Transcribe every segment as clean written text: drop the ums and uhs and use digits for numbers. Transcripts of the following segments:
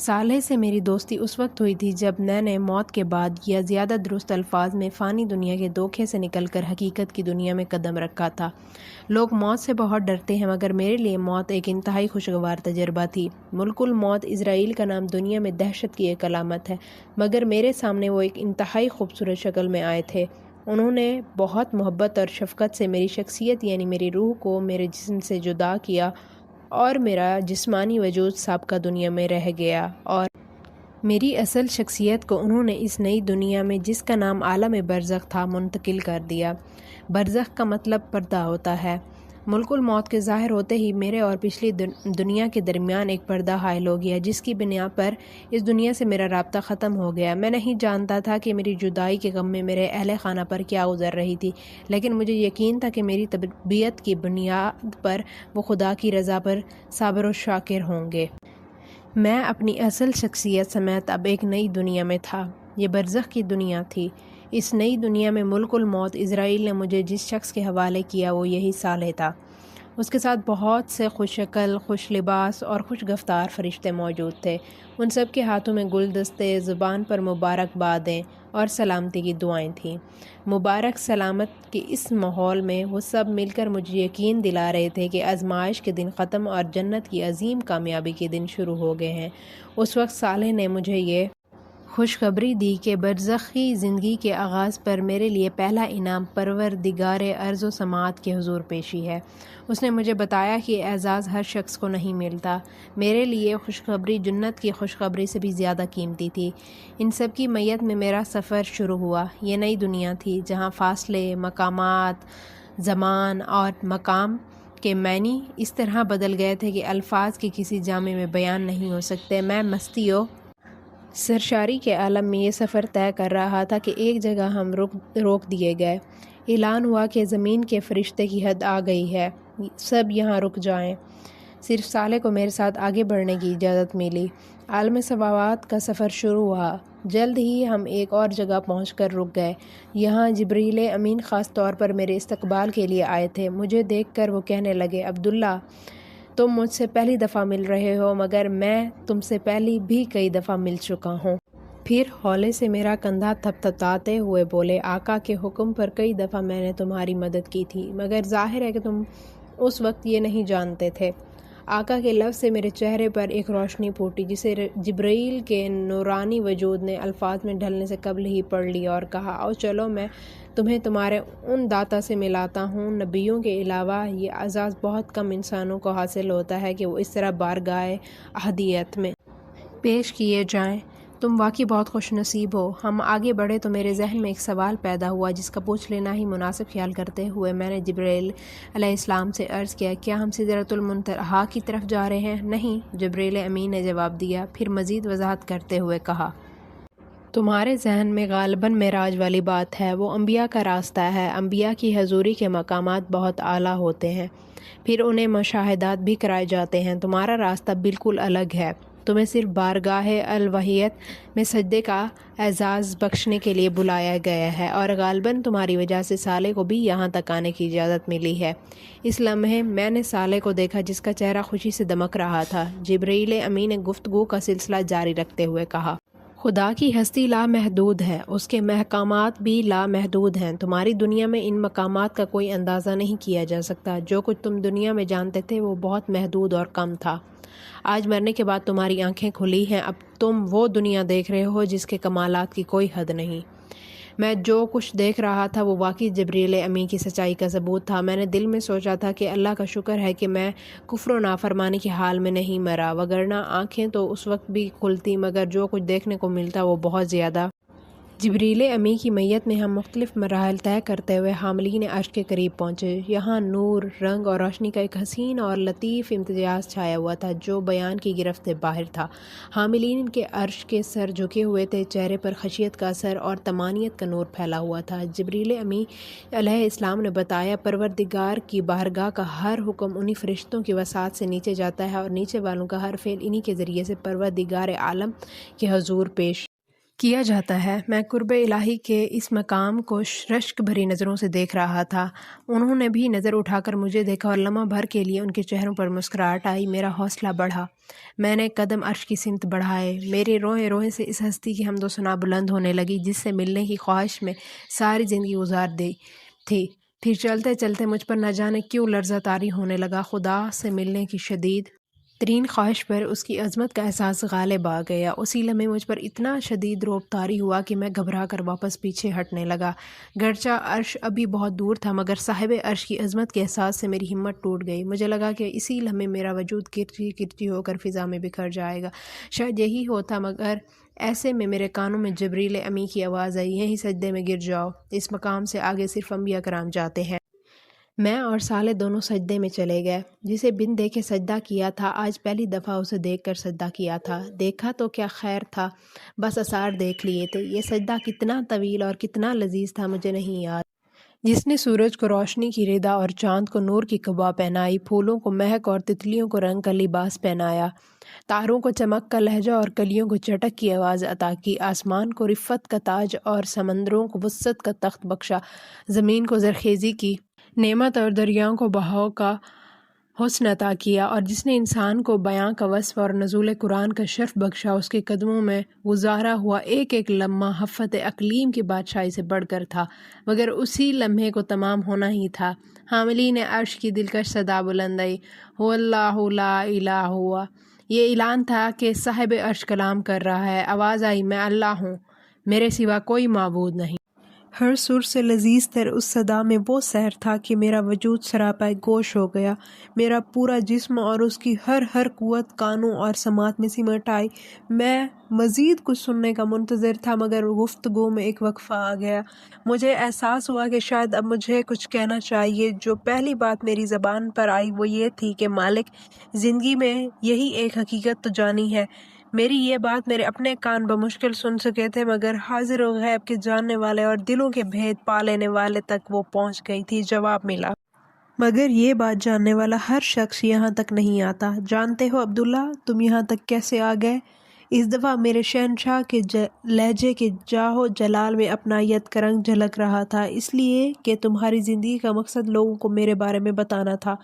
صالح سے میری دوستی اس وقت ہوئی تھی جب میں نے موت کے بعد یا زیادہ درست الفاظ میں فانی دنیا کے دھوکے سے نکل کر حقیقت کی دنیا میں قدم رکھا تھا۔ لوگ موت سے بہت ڈرتے ہیں مگر میرے لیے موت ایک انتہائی خوشگوار تجربہ تھی۔ ملک الموت اسرائیل کا نام دنیا میں دہشت کی ایک علامت ہے مگر میرے سامنے وہ ایک انتہائی خوبصورت شکل میں آئے تھے۔ انہوں نے بہت محبت اور شفقت سے میری شخصیت یعنی میری روح کو میرے جسم سے جدا کیا اور میرا جسمانی وجود سابقہ دنیا میں رہ گیا اور میری اصل شخصیت کو انہوں نے اس نئی دنیا میں جس کا نام عالم برزخ تھا منتقل کر دیا۔ برزخ کا مطلب پردہ ہوتا ہے۔ ملک الموت کے ظاہر ہوتے ہی میرے اور پچھلی دنیا کے درمیان ایک پردہ حائل ہو گیا جس کی بنا پر اس دنیا سے میرا رابطہ ختم ہو گیا۔ میں نہیں جانتا تھا کہ میری جدائی کے غم میں میرے اہل خانہ پر کیا گزر رہی تھی لیکن مجھے یقین تھا کہ میری تربیت کی بنیاد پر وہ خدا کی رضا پر صابر و شاکر ہوں گے۔ میں اپنی اصل شخصیت سمیت اب ایک نئی دنیا میں تھا۔ یہ برزخ کی دنیا تھی۔ اس نئی دنیا میں ملک الموت اسرائیل نے مجھے جس شخص کے حوالے کیا وہ یہی صالح تھا۔ اس کے ساتھ بہت سے خوش شکل، خوش لباس اور خوش گفتار فرشتے موجود تھے۔ ان سب کے ہاتھوں میں گلدستے، زبان پر مبارکبادیں اور سلامتی کی دعائیں تھیں۔ مبارک سلامت کے اس ماحول میں وہ سب مل کر مجھے یقین دلا رہے تھے کہ آزمائش کے دن ختم اور جنت کی عظیم کامیابی کے دن شروع ہو گئے ہیں۔ اس وقت صالح نے مجھے یہ خوشخبری دی کہ برزخی زندگی کے آغاز پر میرے لیے پہلا انعام پروردگار ارض و سماوات کے حضور پیشی ہے۔ اس نے مجھے بتایا کہ یہ اعزاز ہر شخص کو نہیں ملتا۔ میرے لیے خوشخبری جنت کی خوشخبری سے بھی زیادہ قیمتی تھی۔ ان سب کی میت میں میرا سفر شروع ہوا۔ یہ نئی دنیا تھی جہاں فاصلے، مقامات، زمان اور مقام کے معنی اس طرح بدل گئے تھے کہ الفاظ کی کسی جامع میں بیان نہیں ہو سکتے۔ میں مستی و سرشاری کے عالم میں یہ سفر طے کر رہا تھا کہ ایک جگہ ہم روک دیے گئے۔ اعلان ہوا کہ زمین کے فرشتے کی حد آ گئی ہے، سب یہاں رک جائیں۔ صرف صالح کو میرے ساتھ آگے بڑھنے کی اجازت ملی۔ عالم سماوات کا سفر شروع ہوا۔ جلد ہی ہم ایک اور جگہ پہنچ کر رک گئے۔ یہاں جبریل امین خاص طور پر میرے استقبال کے لیے آئے تھے۔ مجھے دیکھ کر وہ کہنے لگے، عبداللہ، تم مجھ سے پہلی دفعہ مل رہے ہو مگر میں تم سے پہلی بھی کئی دفعہ مل چکا ہوں۔ پھر ہولے سے میرا کندھا تھپتھپاتے ہوئے بولے، آقا کے حکم پر کئی دفعہ میں نے تمہاری مدد کی تھی مگر ظاہر ہے کہ تم اس وقت یہ نہیں جانتے تھے۔ آقا کے لفظ سے میرے چہرے پر ایک روشنی پھوٹی جسے جبریل کے نورانی وجود نے الفاظ میں ڈھلنے سے قبل ہی پڑھ لیا اور کہا، آؤ چلو میں تمہیں تمہارے ان داتا سے ملاتا ہوں۔ نبیوں کے علاوہ یہ اعزاز بہت کم انسانوں کو حاصل ہوتا ہے کہ وہ اس طرح بارگاہ احدیت میں پیش کیے جائیں۔ تم واقعی بہت خوش نصیب ہو۔ ہم آگے بڑھے تو میرے ذہن میں ایک سوال پیدا ہوا جس کا پوچھ لینا ہی مناسب خیال کرتے ہوئے میں نے جبریل علیہ السلام سے عرض کیا، کیا ہم سدرۃ المنتہا کی طرف جا رہے ہیں؟ نہیں، جبریل امین نے جواب دیا، پھر مزید وضاحت کرتے ہوئے کہا، تمہارے ذہن میں غالباً معراج والی بات ہے۔ وہ انبیاء کا راستہ ہے۔ انبیاء کی حضوری کے مقامات بہت اعلیٰ ہوتے ہیں، پھر انہیں مشاہدات بھی کرائے جاتے ہیں۔ تمہارا راستہ بالکل الگ ہے۔ تمہیں صرف بارگاہ الوہیت میں سجدے کا اعزاز بخشنے کے لیے بلایا گیا ہے اور غالباً تمہاری وجہ سے صالح کو بھی یہاں تک آنے کی اجازت ملی ہے۔ اس لمحے میں نے صالح کو دیکھا جس کا چہرہ خوشی سے دمک رہا تھا۔ جبریل امین نے گفتگو کا سلسلہ جاری رکھتے ہوئے کہا، خدا کی ہستی لامحدود ہے، اس کے محکامات بھی لامحدود ہیں۔ تمہاری دنیا میں ان مقامات کا کوئی اندازہ نہیں کیا جا سکتا۔ جو کچھ تم دنیا میں جانتے تھے وہ بہت محدود اور کم تھا۔ آج مرنے کے بعد تمہاری آنکھیں کھلی ہیں، اب تم وہ دنیا دیکھ رہے ہو جس کے کمالات کی کوئی حد نہیں۔ میں جو کچھ دیکھ رہا تھا وہ واقعی جبریل امین کی سچائی کا ثبوت تھا۔ میں نے دل میں سوچا تھا کہ اللہ کا شکر ہے کہ میں کفر و نافرمانی کے حال میں نہیں مرا، وگرنہ آنکھیں تو اس وقت بھی کھلتی مگر جو کچھ دیکھنے کو ملتا وہ بہت زیادہ۔ جبریل امین کی میت میں ہم مختلف مراحل طے کرتے ہوئے حاملین عرش کے قریب پہنچے۔ یہاں نور، رنگ اور روشنی کا ایک حسین اور لطیف امتزاج چھایا ہوا تھا جو بیان کی گرفت سے باہر تھا۔ حاملین کے عرش کے سر جھکے ہوئے تھے، چہرے پر خشیت کا اثر اور طمانینت کا نور پھیلا ہوا تھا۔ جبریل امین علیہ السلام نے بتایا، پروردگار کی بارگاہ کا ہر حکم انہی فرشتوں کی وساطت سے نیچے جاتا ہے اور نیچے والوں کا ہر فعل انہی کے ذریعے سے پروردگار عالم کے حضور پیش کیا جاتا ہے۔ میں قرب الہی کے اس مقام کو رشک بھری نظروں سے دیکھ رہا تھا۔ انہوں نے بھی نظر اٹھا کر مجھے دیکھا اور لمحہ بھر کے لیے ان کے چہروں پر مسکراہٹ آئی۔ میرا حوصلہ بڑھا، میں نے قدم عرش کی سمت بڑھائے۔ میرے روئیں روئیں سے اس ہستی کی حمد و ثنا بلند ہونے لگی جس سے ملنے کی خواہش میں ساری زندگی گزار دی تھی۔ پھر چلتے چلتے مجھ پر نہ جانے کیوں لرزہ طاری ہونے لگا۔ خدا سے ملنے کی شدید ترین خواہش پر اس کی عظمت کا احساس غالب آ گیا۔ اسی لمحے مجھ پر اتنا شدید رعب طاری ہوا کہ میں گھبرا کر واپس پیچھے ہٹنے لگا۔ گرچہ عرش ابھی بہت دور تھا مگر صاحب عرش کی عظمت کے احساس سے میری ہمت ٹوٹ گئی۔ مجھے لگا کہ اسی لمحے میرا وجود کرچی کرچی ہو کر فضا میں بکھر جائے گا۔ شاید یہی ہوتا مگر ایسے میں میرے کانوں میں جبریل امی کی آواز آئی، یہیں سجدے میں گر جاؤ، اس مقام سے آگے صرف انبیاء کرام جاتے ہیں۔ میں اور صالح دونوں سجدے میں چلے گئے۔ جسے بن دیکھے سجدہ کیا تھا آج پہلی دفعہ اسے دیکھ کر سجدہ کیا تھا۔ دیکھا تو کیا خیر تھا، بس آثار دیکھ لیے تھے۔ یہ سجدہ کتنا طویل اور کتنا لذیذ تھا مجھے نہیں یاد۔ جس نے سورج کو روشنی کی ردا اور چاند کو نور کی قبا پہنائی، پھولوں کو مہک اور تتلیوں کو رنگ کا لباس پہنایا، تاروں کو چمک کا لہجہ اور کلیوں کو چٹک کی آواز عطا کی، آسمان کو رفت کا تاج اور سمندروں کو وسعت کا تخت بخشا، زمین کو زرخیزی کی نعمت اور دریاؤں کو بہاؤ کا حسن عطا کیا، اور جس نے انسان کو بیاں کا وصف اور نزول قرآن کا شرف بخشا، اس کے قدموں میں گزارا ہوا ایک ایک لمحہ حفت اقلیم کی بادشاہی سے بڑھ کر تھا، مگر اسی لمحے کو تمام ہونا ہی تھا۔ حاملین عرش کی دلکش صدا بلند آئی، هو اللہ لا الہ ہوا۔ یہ اعلان تھا کہ صاحب عرش کلام کر رہا ہے۔ آواز آئی، میں اللہ ہوں، میرے سوا کوئی معبود نہیں۔ ہر سر سے لذیذ تر اس صدا میں وہ سحر تھا کہ میرا وجود سراپا گوش ہو گیا۔ میرا پورا جسم اور اس کی ہر قوت کانوں اور سماعت میں سمٹ آئی۔ میں مزید کچھ سننے کا منتظر تھا مگر گفتگو میں ایک وقفہ آ گیا۔ مجھے احساس ہوا کہ شاید اب مجھے کچھ کہنا چاہیے۔ جو پہلی بات میری زبان پر آئی وہ یہ تھی کہ مالک، زندگی میں یہی ایک حقیقت تو جانی ہے۔ میری یہ بات میرے اپنے کان بمشکل سن سکے تھے مگر حاضر و غیب کے جاننے والے اور دلوں کے بھید پا لینے والے تک وہ پہنچ گئی تھی۔ جواب ملا، مگر یہ بات جاننے والا ہر شخص یہاں تک نہیں آتا۔ جانتے ہو عبداللہ، تم یہاں تک کیسے آ گئے؟ اس دفعہ میرے شہنشاہ کے لہجے کے جاہ و جلال میں اپنائیت کا رنگ جھلک رہا تھا۔ اس لیے کہ تمہاری زندگی کا مقصد لوگوں کو میرے بارے میں بتانا تھا،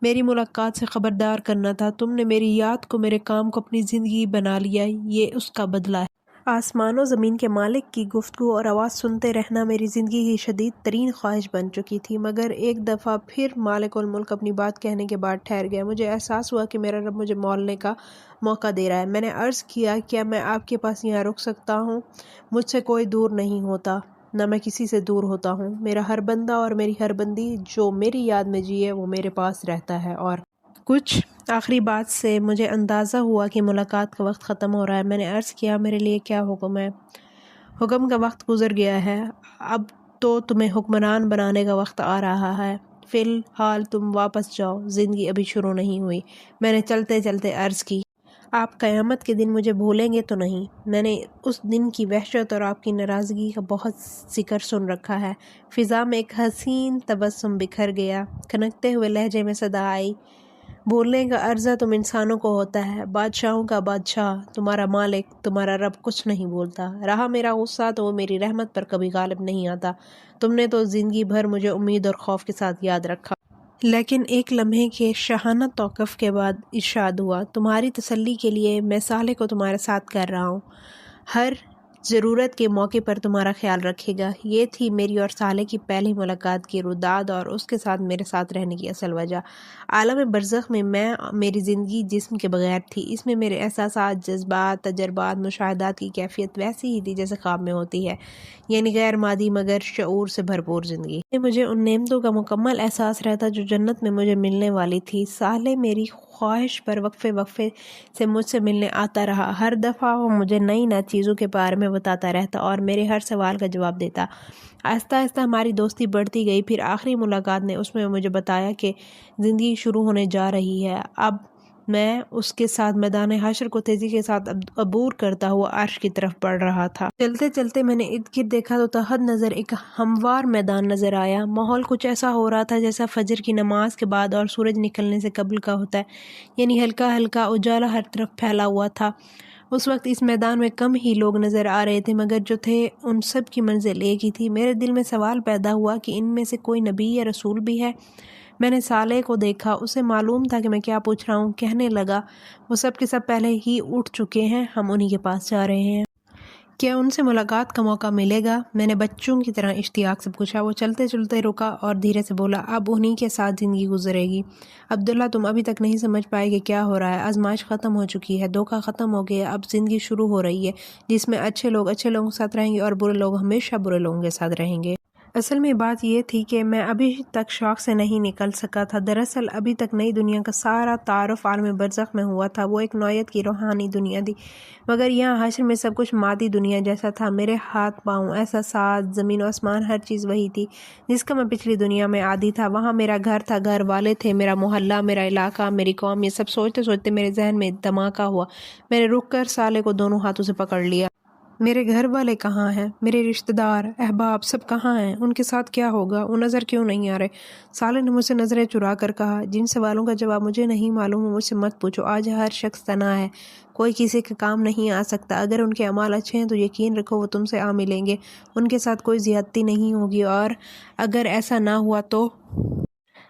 میری ملاقات سے خبردار کرنا تھا۔ تم نے میری یاد کو، میرے کام کو اپنی زندگی بنا لیا، یہ اس کا بدلہ ہے۔ آسمان و زمین کے مالک کی گفتگو اور آواز سنتے رہنا میری زندگی کی شدید ترین خواہش بن چکی تھی، مگر ایک دفعہ پھر مالک الملک اپنی بات کہنے کے بعد ٹھہر گیا۔ مجھے احساس ہوا کہ میرا رب مجھے مولنے کا موقع دے رہا ہے۔ میں نے عرض کیا، کیا میں آپ کے پاس یہاں رک سکتا ہوں؟ مجھ سے کوئی دور نہیں ہوتا، نہ میں کسی سے دور ہوتا ہوں۔ میرا ہر بندہ اور میری ہر بندی جو میری یاد میں جیے وہ میرے پاس رہتا ہے۔ اور کچھ آخری بات سے مجھے اندازہ ہوا کہ ملاقات کا وقت ختم ہو رہا ہے۔ میں نے عرض کیا، میرے لیے کیا حکم ہے؟ حکم کا وقت گزر گیا ہے، اب تو تمہیں حکمران بنانے کا وقت آ رہا ہے۔ فی الحال تم واپس جاؤ، زندگی ابھی شروع نہیں ہوئی۔ میں نے چلتے چلتے عرض کی، آپ قیامت کے دن مجھے بھولیں گے تو نہیں؟ میں نے اس دن کی وحشت اور آپ کی ناراضگی کا بہت ذکر سن رکھا ہے۔ فضا میں ایک حسین تبسم بکھر گیا، کھنکتے ہوئے لہجے میں صدا آئی، بھولنے کا عرضہ تم انسانوں کو ہوتا ہے، بادشاہوں کا بادشاہ، تمہارا مالک، تمہارا رب کچھ نہیں بولتا۔ رہا میرا غصہ تو وہ میری رحمت پر کبھی غالب نہیں آتا۔ تم نے تو زندگی بھر مجھے امید اور خوف کے ساتھ یاد رکھا، لیکن ایک لمحے کے شاہانہ توقف کے بعد ارشاد ہوا، تمہاری تسلی کے لیے میں صالح کو تمہارے ساتھ کر رہا ہوں، ہر ضرورت کے موقع پر تمہارا خیال رکھے گا۔ یہ تھی میری اور صالح کی پہلی ملاقات کی رداد اور اس کے ساتھ میرے ساتھ رہنے کی اصل وجہ۔ عالم برزخ میں میری زندگی جسم کے بغیر تھی، اس میں میرے احساسات، جذبات، تجربات، مشاہدات کی کیفیت ویسی ہی تھی جیسے خواب میں ہوتی ہے، یعنی غیر مادی مگر شعور سے بھرپور زندگی۔ مجھے ان نعمتوں کا مکمل احساس رہتا جو جنت میں مجھے ملنے والی تھی۔ صالح میری خواہش پر وقفے سے مجھ سے ملنے آتا رہا، ہر دفعہ وہ مجھے نئی چیزوں کے بارے میں بتاتا رہتا اور میرے ہر سوال کا جواب دیتا۔ آہستہ آہستہ ہماری دوستی بڑھتی گئی، پھر آخری ملاقات نے اس میں مجھے بتایا کہ زندگی شروع ہونے جا رہی ہے۔ اب میں اس کے ساتھ میدان حشر کو تیزی کے ساتھ عبور کرتا ہوا عرش کی طرف بڑھ رہا تھا۔ چلتے چلتے میں نے ارد گرد دیکھا تو تحت نظر ایک ہموار میدان نظر آیا۔ ماحول کچھ ایسا ہو رہا تھا جیسا فجر کی نماز کے بعد اور سورج نکلنے سے قبل کا ہوتا ہے، یعنی ہلکا ہلکا اجالا ہر طرف پھیلا ہوا تھا۔ اس وقت اس میدان میں کم ہی لوگ نظر آ رہے تھے، مگر جو تھے ان سب کی منزل ایک ہی تھی۔ میرے دل میں سوال پیدا ہوا کہ ان میں سے کوئی نبی یا رسول بھی ہے؟ میں نے صالح کو دیکھا، اسے معلوم تھا کہ میں کیا پوچھ رہا ہوں۔ کہنے لگا، وہ سب کے سب پہلے ہی اٹھ چکے ہیں، ہم انہی کے پاس جا رہے ہیں۔ کیا ان سے ملاقات کا موقع ملے گا؟ میں نے بچوں کی طرح اشتیاق سے پوچھا۔ وہ چلتے چلتے رکا اور دھیرے سے بولا، اب انہی کے ساتھ زندگی گزرے گی۔ عبداللہ، تم ابھی تک نہیں سمجھ پائے کہ کیا ہو رہا ہے۔ آزمائش ختم ہو چکی ہے، دھوکہ ختم ہو گیا، اب زندگی شروع ہو رہی ہے جس میں اچھے لوگ اچھے لوگوں کے ساتھ رہیں گے اور برے لوگ ہمیشہ برے لوگوں کے ساتھ رہیں گے۔ اصل میں بات یہ تھی کہ میں ابھی تک شوق سے نہیں نکل سکا تھا۔ دراصل ابھی تک نئی دنیا کا سارا تعارف عالم برزخ میں ہوا تھا۔ وہ ایک نوعیت کی روحانی دنیا تھی، مگر یہاں حشر میں سب کچھ مادی دنیا جیسا تھا۔ میرے ہاتھ پاؤں، احساسات، زمین و آسمان، ہر چیز وہی تھی جس کا میں پچھلی دنیا میں عادی تھا۔ وہاں میرا گھر تھا، گھر والے تھے، میرا محلہ، میرا علاقہ، میری قوم۔ یہ سب سوچتے سوچتے میرے ذہن میں دھماکہ ہوا۔ میں نے رک کر صالح کو دونوں ہاتھوں سے پکڑ لیا۔ میرے گھر والے کہاں ہیں؟ میرے رشتہ دار، احباب سب کہاں ہیں؟ ان کے ساتھ کیا ہوگا؟ وہ نظر کیوں نہیں آ رہے؟ صالح نے مجھ سے نظریں چرا کر کہا، جن سوالوں کا جواب مجھے نہیں معلوم وہ مجھ سے مت پوچھو۔ آج ہر شخص تنہا ہے، کوئی کسی کے کام نہیں آ سکتا۔ اگر ان کے اعمال اچھے ہیں تو یقین رکھو وہ تم سے آ ملیں گے، ان کے ساتھ کوئی زیادتی نہیں ہوگی، اور اگر ایسا نہ ہوا تو…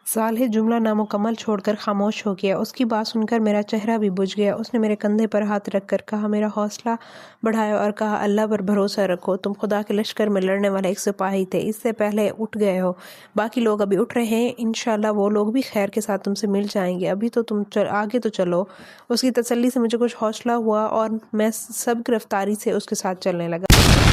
صالح جملہ نامکمل چھوڑ کر خاموش ہو گیا۔ اس کی بات سن کر میرا چہرہ بھی بجھ گیا۔ اس نے میرے کندھے پر ہاتھ رکھ کر کہا، میرا حوصلہ بڑھایا اور کہا، اللہ پر بھروسہ رکھو، تم خدا کے لشکر میں لڑنے والے ایک سپاہی تھے، اس سے پہلے اٹھ گئے ہو، باقی لوگ ابھی اٹھ رہے ہیں، انشاءاللہ وہ لوگ بھی خیر کے ساتھ تم سے مل جائیں گے، ابھی تو تم آگے تو چلو۔ اس کی تسلی سے مجھے کچھ حوصلہ ہوا اور میں سبک رفتاری سے اس کے ساتھ چلنے لگا۔